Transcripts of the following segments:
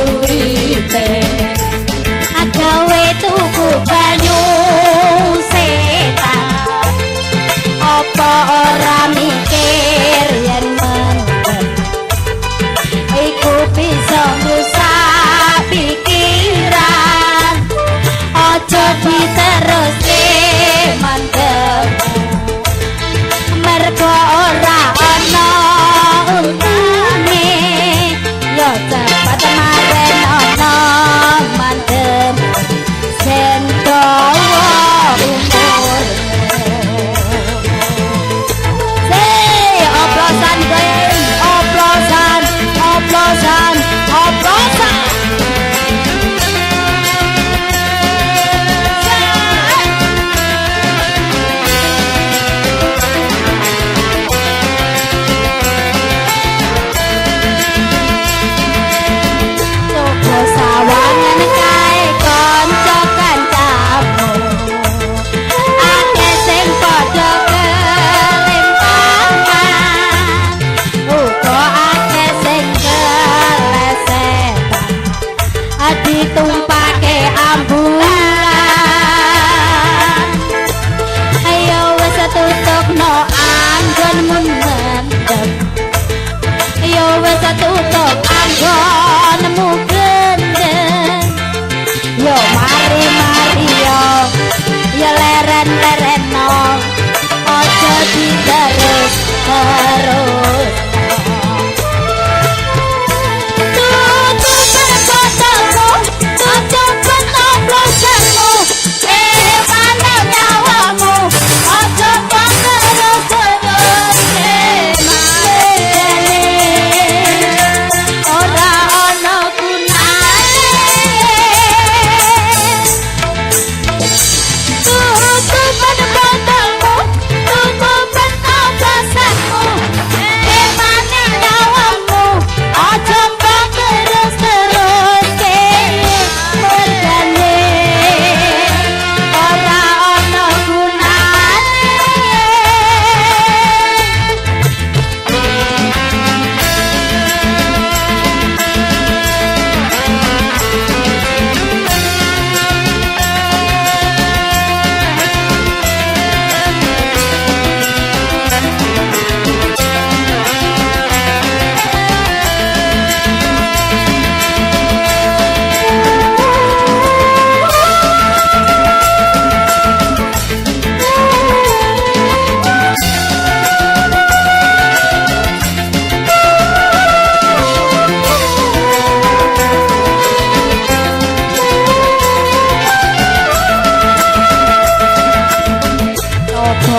uripe agawe tuku banyu setan apa ora mikir yen mendem iku bisa ngrusak pikiran aja diteruske mendem mergo ora ana untune yo cepet maren ana mandem sen dawa umur oplosan goyang oplosan oplosan oplosan ditumpake ambulan ayo wis tutupno anggonmu mendem ayo wis tutup anggonmu gendeng yo mari mari yo leren-leren no aja diterus terus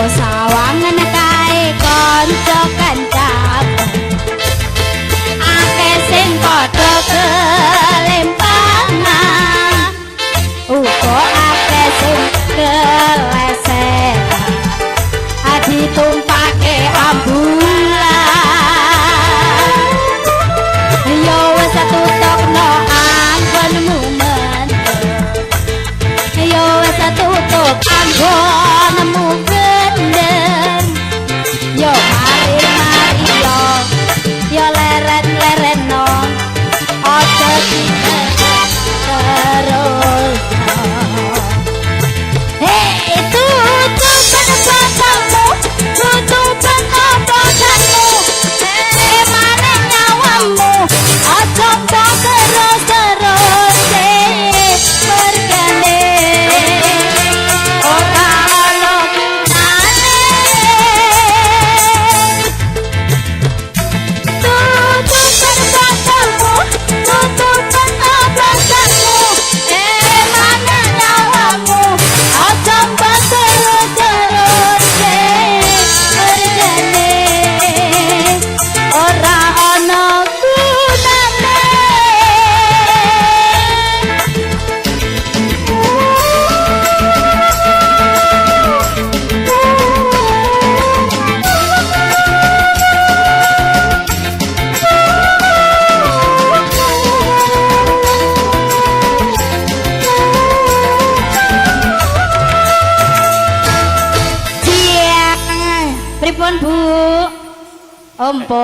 sawangan kae kanca kancaku akeh sing padha kelimpangan uga akeh sing kelesetan ditumpake ambulan yo wis tutupno anggonmu mendem yo wis tutup anggonmu yo mari mari yo leren-leren no aja diterus hey tutupan pasamu tutupan obotanmu mana nyawamu aja terus mergane ora ana gunane pripun Bu? Ompo